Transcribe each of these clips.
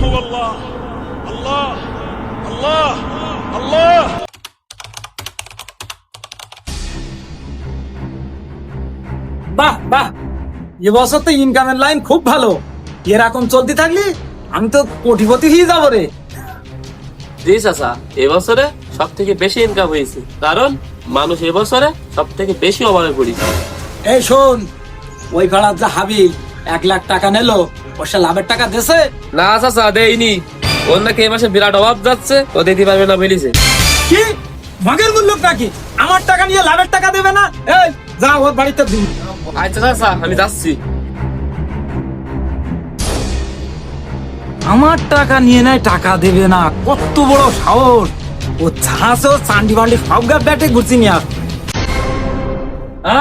هو الله الله الله الله বাহ বাহ, এবছর তো ইনকামের লাইন খুব ভালো। এরকম চলতে থাকলে আমি তো কোটিপতি হয়ে যাবো রে। জি চাচা, এবছরে সব থেকে বেশি ইনকাম হয়েছে, কারণ মানুষ এবছরে সব থেকে বেশি অভাবে পড়েছে। এই শোন, ওই ভাড়ার যা হাবি 1 লাখ টাকা নিলো, ওর সে লাভের টাকা দেছে? না চাচা, দেয়নি। ওর নাকি এই মাসে বিরাট অভাব যাচ্ছে, ও দিতে পারবে না বলেছে। কি ভাগের মূল্য নাকি? আমার টাকা নিয়ে লাভের টাকা দেবে না? এই যা ওর বাড়িতে দিন। আচ্ছা চাচা, আমি যাচ্ছি। আমার টাকা নিয়ে নাই, টাকা দেবে না? কত বড় সাহস! ও ছাঁচো চান্ডি বান্ডি সব গা ব্যাটে ঘুরছি নিয়ে আস।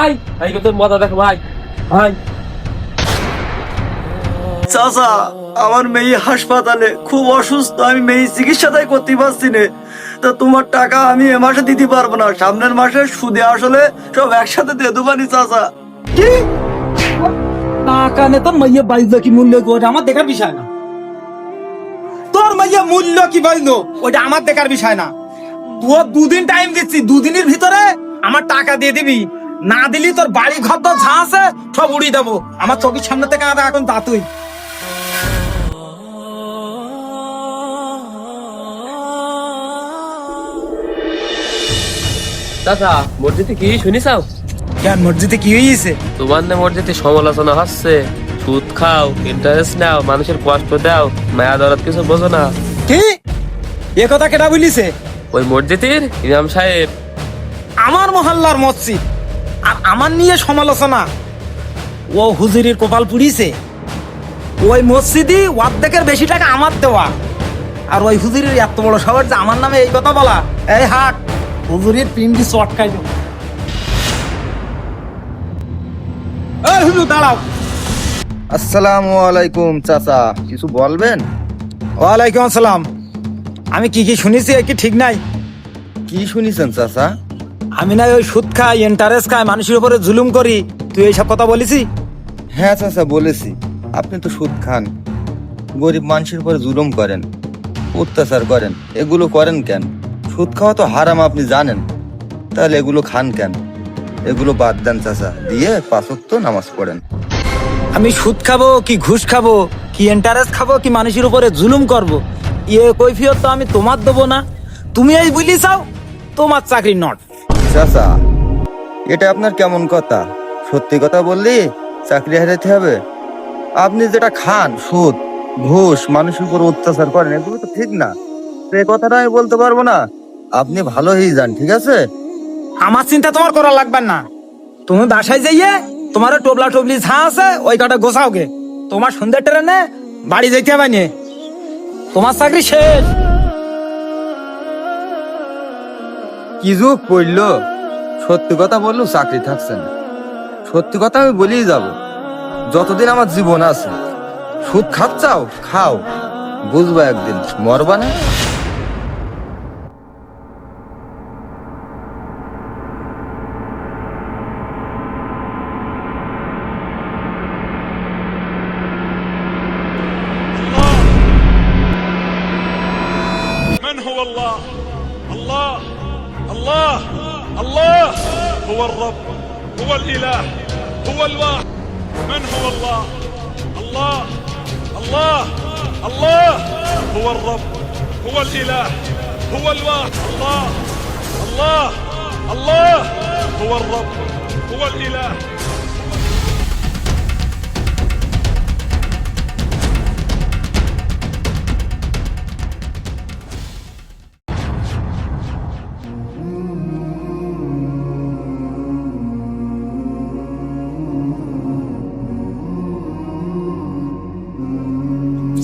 আই আই তোর মজা দেখো ভাই। ভাই চাচা, আমার মেয়ে হাসপাতালে খুব অসুস্থ, আমি মেয়ে চিকিৎসা তাই করতে পারছি না। তা তোমার টাকা আমি এ মাসে দিতে পারবো না, সামনের মাসে সুদে আসলে সব একসাথে দিয়ে দেবানি চাচা। কি টাকা নে? তোর মাইয়া বাইলো কি মূল্য কি ওটা আমার দেখার বিষয় না। তোর মাইয়া মূল্য কি বাইলো ওটা আমার দেখার বিষয় না। তোর 2 দিন টাইম দিচ্ছি, 2 দিনের ভিতরে আমার টাকা দিয়ে দিবি। না দিলি তোর বাড়ি ঘর তো যা আছে সব উড়িয়ে দেবো। আমার চোখের সামনে থেকে আর এখন তা তুই। চাচা, মসজিদে কি শুনিসাও? কেন মসজিদে কি হয়েছে? তোমার না মসজিদে সমালোচনা হচ্ছে, সুদ খাও, ইন্টারেস্ট নাও, মানুষের কষ্ট দাও, মায়া দরদ কিছু বোঝো না। কি এ কথা কেটা বলিছে? ওই মসজিদের ইমাম সাহেব। আমার মহল্লার মসজিদ আর আমার নিয়ে সমালোচনা? ও হুজুরির কপাল পুড়িছে। ওই মসজিদই অর্ধেকের বেশি টাকা আমার দেওয়া, আর ওই হুজুরির এত বড় শহর যে আমার নামে এই কথা বলা। এই হাট, হুজুরির পিন্ডি চটকাই দেব। এই হুজুর দাঁড়াও। আসসালামু আলাইকুম চাচা, কিছু বলবেন? ওয়ালাইকুম আসসালাম। আমি কি কি শুনেছি কি ঠিক নাই? কি শুনিছেন চাচা? আমি না ওই সুদ খাই, ইন্টারেস্ট খাই, মানুষের উপরে জুলুম করি, তুই এইসব কথা বলেছি? হ্যাঁ চাচা, বলেছি। আপনি তো সুদ খান, গরিব মানুষের উপরে জুলুম করেন, অত্যাচার করেন। এগুলো করেন কেন? সুদ খাওয়া তো হারাম, আপনি জানেন। তাহলে এগুলো খান কেন? এগুলো বাদ দেন চাচা, দিয়ে 5 ওয়াক্ত নামাজ পড়েন। আমি সুদ খাবো কি ঘুষ খাবো কি ইন্টারেস্ট খাবো কি মানুষের উপরে জুলুম করব, কৈফিয়ত তো আমি তোমার দেবো না। তুমি এই বুঝলি চাও তোমার চাকরি নট। চাচা, এটা আপনার কেমন কথা? সত্যি কথা বললি চাকরি হারাতে হবে? আপনি যেটা খান, সুদ ঘুষ, মানুষের উপর অত্যাচার করেন, এগুলো তো ঠিক না। সে কথাটা আমি বলতে পারবো না। আপনি ভালো হয়ে যান, ঠিক আছে? আমার চিন্তা তোমার করা লাগবে না। তুমি বাসায় যাইয়ে তোমার টোবলা টোবলি ছা আছে ওই কাটা গোছাও গে। তোমার সন্ধ্যা ট্রেনে বাড়ি যেতে হবে না, তোমার চাকরি শেষ। কি যুগ পড়লো! সত্যি কথা বললো চাকরি থাকছে না। সত্যি কথা আমি বলেই যাব, যতদিন আমার জীবন আছে। সুদ খাচ্ছাও খাও, বুঝবা একদিন, মরবা না। من هو الله الله الله الله هو الرب هو الإله هو الواحد. من هو الله الله الله الله هو الرب هو الإله هو الواحد. الله الله الله هو الرب هو الإله.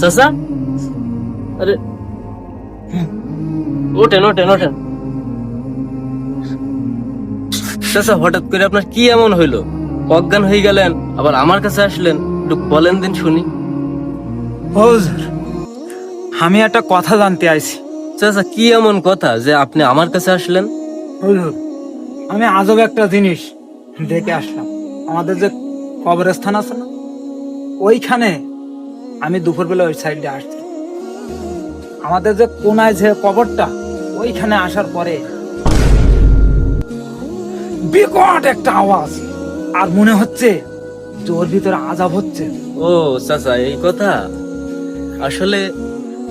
চাচা, আরে ওঠেন ওঠেন ওঠেন। চাচা, হঠাৎ করে আপনার কি এমন হইলো? অজ্ঞান হয়ে গেলেন, আবার আমার কাছে আসলেন, একটু বলেন দিন শুনি। হুজুর, আমি একটা কথা জানতে আইছি। চাচা, কি এমন কথা যে আপনি আমার কাছে আসলেন? হুজুর, আমি আজব একটা জিনিস দেখে আসলাম। আমাদের যে কবরস্থান আছে না, ওইখানে আমি দুপুরবেলা ওই সাইডে আসছি। আমাদের যে কোনায় যে কবরটা, ওইখানে আসার পরে বিকট একটা আওয়াজ, আর মনে হচ্ছে যে ওর ভিতরে আযাব হচ্ছে। ও চাচা, এই কথা। আসলে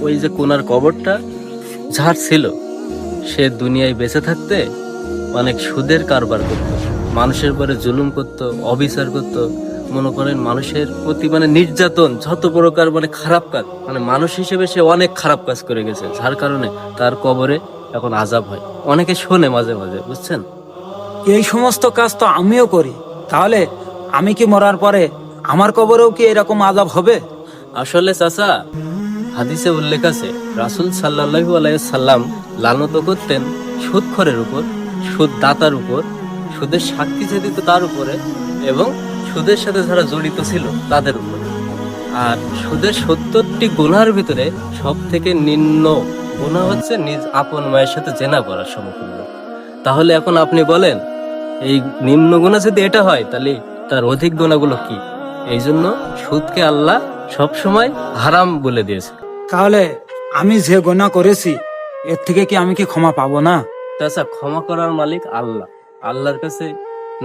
ওই যে কোনার কবরটা যার ছিল, সে দুনিয়ায় বেঁচে থাকতে অনেক সুদের কারবার করত, মানুষের পরে জুলুম করত, অবিচার করত, মনে করেন মানুষের প্রতি মানে নির্যাতন, যত প্রকার মানে খারাপ কাজ, মানে মানুষ হিসেবে সে অনেক খারাপ কাজ করে গেছে, যার কারণে তার কবরে এখন আযাব হয়। অনেকে শোনে মাঝে মাঝে, বুঝছেন? এই সমস্ত কাজ তো আমিও করি, তাহলে আমি কি মরার পরে আমার কবরেও কি এরকম আযাব হবে? আসলে চাচা, হাদিসে উল্লেখ আছে রাসূল সাল্লাল্লাহু আলাইহি সাল্লাম লানত করতেন সুদখোরের উপর, সুদদাতার উপর, সুদের সাক্ষী যে দিত তার উপরে, এবং সুদের সাথে যারা জড়িত ছিল তাদের উপরে। আর সুদের 70টি গুনার ভিতরে সব থেকে নিম্ন গুনাহ হচ্ছে নিজ আপন মায়ের সাথে জেনা করার সমতুল্য। তাহলে এখন আপনি বলেন, এই নিম্ন গুনাহ যদি এটা হয়, তাহলে তার অধিক গুনাহগুলো কি? এই জন্য সুদকে আল্লাহ সব সময় হারাম বলে দিয়েছে। তাহলে আমি যে গুনাহ করেছি, এর থেকে কি আমি কি ক্ষমা পাবো না? তাছাড়া ক্ষমা করার মালিক আল্লাহ। আল্লাহর কাছে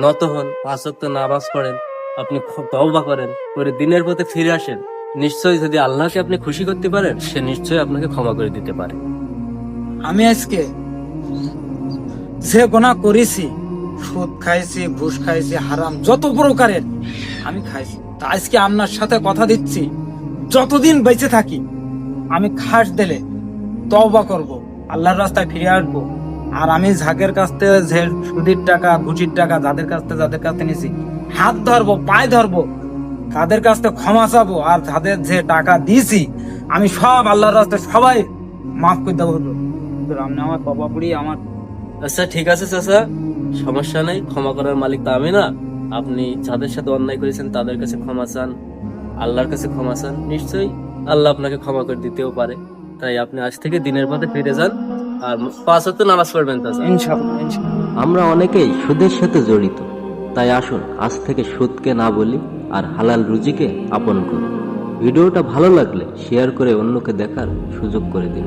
নত হন, 5 ওয়াক্ত নামাজ পড়েন, আপনি তওবা করেন, করে দিনের পথে ফিরে আসেন, নিশ্চয়ই যদি আল্লাহকে আপনি খুশি করতে পারেন, সে নিশ্চয়ই আপনাকে ক্ষমা করে দিতে পারে। আমি আজকে যে গুনাহ করেছি, সুদ খাইছি, ঘুষ খাইছি, হারাম যত প্রকারের আমি খাইছি, তা আজকে আপনার সাথে কথা দিচ্ছি, যতদিন বেঁচে থাকি আমি খাস দিলে তওবা করব, আল্লাহর রাস্তায় ফিরে আসবো। আর আমি ঝাঁকের কাছ থেকে যে সুদের টাকা, ঘুষির টাকা যাদের কাছ থেকে নিয়েছি, হাত ধরবো, পায়ে ধরবো, তাদের কাছ থেকে ক্ষমা চাবো। আর যাদের যে টাকা দিয়েছি, আমি সব আল্লাহর রাস্তায় সবাই মাফ করে দেবো। আপনি আমার বাবা বুড়ি আমার আচ্ছা ঠিক আছে চাচা, সমস্যা নেই, ক্ষমা করার মালিক তো আমি না। আপনি যাদের সাথে অন্যায় করেছেন তাদের কাছে ক্ষমা চান, আল্লাহর কাছে ক্ষমা চান, নিশ্চয়ই আল্লাহ আপনাকে ক্ষমা করে দিতেও পারে। তাই আপনি আজ থেকে দিনের পথে ফিরে যান, আর 5 ওয়াক্ত নামাজ পড়বেন চাচা। ইনশাআল্লাহ। আমরা অনেকেই সুদের সাথে জড়িত, তাই আসুন আজ থেকে সুদকে না বলি আর হালাল রুজিকে আপন করি। ভিডিওটা ভালো লাগলে শেয়ার করে অন্যকে দেখার সুযোগ করে দিন।